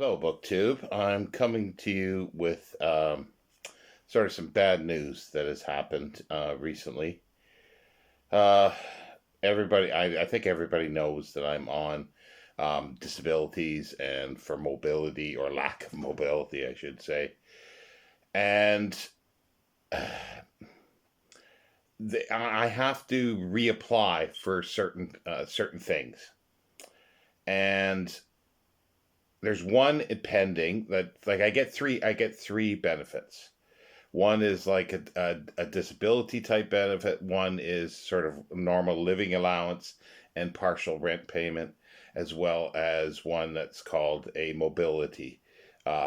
Hello, BookTube. I'm coming to you with sort of some bad news that has happened recently. Uh, I think everybody knows that I'm on disabilities and for mobility or lack of mobility, I should say. And I have to reapply for certain things. And there's one pending that I get three benefits. One is like a disability type benefit. One is sort of normal living allowance and partial rent payment, as well as one that's called a mobility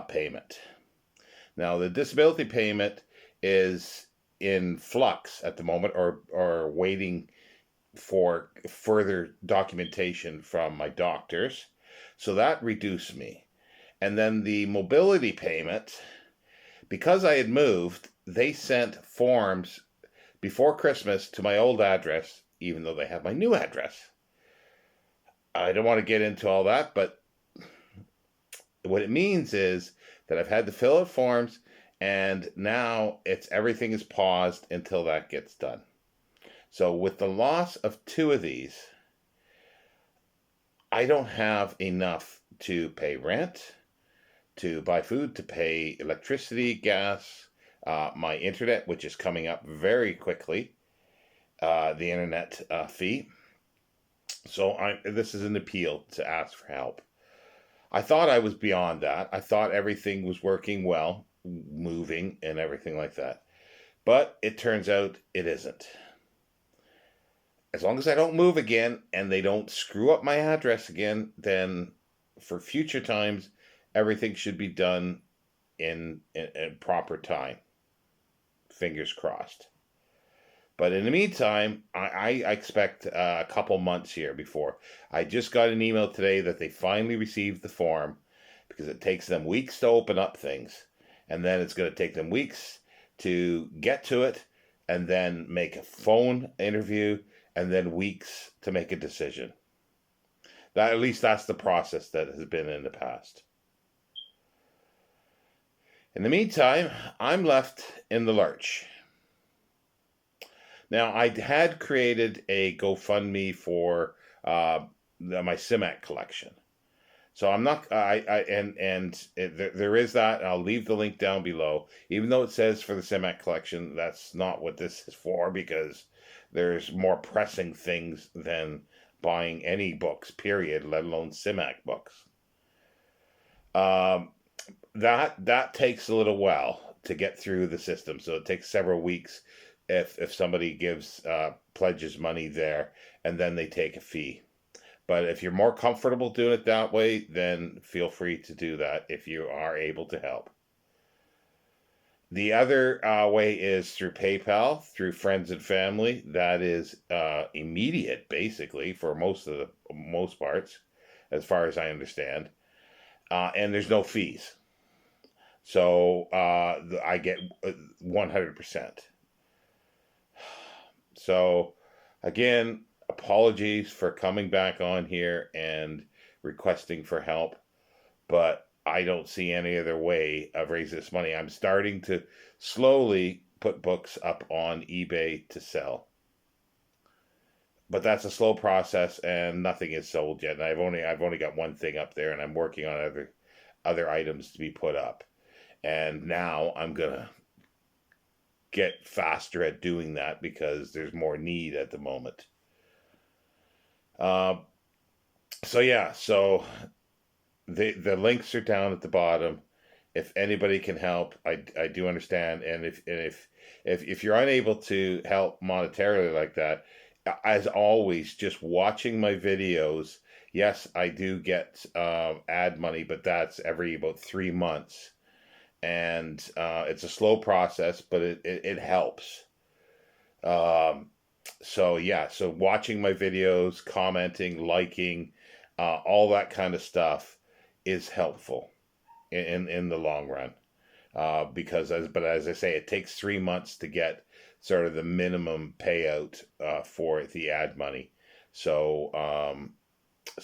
payment. Now, the disability payment is in flux at the moment, or waiting for further documentation from my doctors. So that reduced me. And then the mobility payment, because I had moved, they sent forms before Christmas to my old address, even though they have my new address. I don't want to get into all that, but what it means is that I've had to fill out forms, and now everything is paused until that gets done. So with the loss of two of these, I don't have enough to pay rent, to buy food, to pay electricity, gas, my internet, which is coming up very quickly, the internet fee. So this is an appeal to ask for help. I thought I was beyond that. I thought everything was working well, moving and everything like that. But it turns out it isn't. As long as I don't move again and they don't screw up my address again, then for future times, everything should be done in proper time. Fingers crossed. But in the meantime, I expect a couple months here before. I just got an email today that they finally received the form, because it takes them weeks to open up things. And then it's going to take them weeks to get to it, and then make a phone interview, and then weeks to make a decision. At least that's the process that has been in the past. In the meantime, I'm left in the lurch. Now, I had created a GoFundMe for my CIMAC collection. So I'm not, there is that, and I'll leave the link down below. Even though it says for the CIMAC collection, that's not what this is for, because there's more pressing things than buying any books, period, let alone CIMAC books. That takes a little while to get through the system, so it takes several weeks if somebody pledges money there, and then they take a fee. But if you're more comfortable doing it that way, then feel free to do that if you are able to help. The other way is through PayPal, through friends and family. That is immediate, basically, for most parts, as far as I understand. And there's no fees. So I get 100%. So again, apologies for coming back on here and requesting for help, but I don't see any other way of raising this money. I'm starting to slowly put books up on eBay to sell, but that's a slow process, and nothing is sold yet. And I've only got one thing up there, and I'm working on other items to be put up. And now I'm gonna get faster at doing that because there's more need at the moment. So the links are down at the bottom. If anybody can help, I do understand. And if you're unable to help monetarily like that, as always, just watching my videos. Yes, I do get ad money, but that's every about 3 months. And it's a slow process, but it helps. So watching my videos, commenting, liking, all that kind of stuff is helpful in the long run. Because as I say, it takes 3 months to get sort of the minimum payout for the ad money. So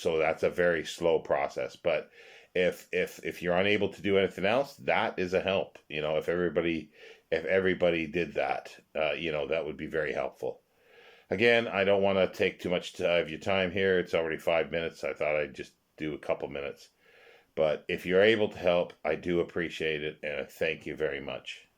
that's a very slow process, but If you're unable to do anything else, that is a help. If everybody did that, that would be very helpful. Again, I don't want to take too much of your time here. It's already 5 minutes. I thought I'd just do a couple minutes. But if you're able to help, I do appreciate it, and I thank you very much.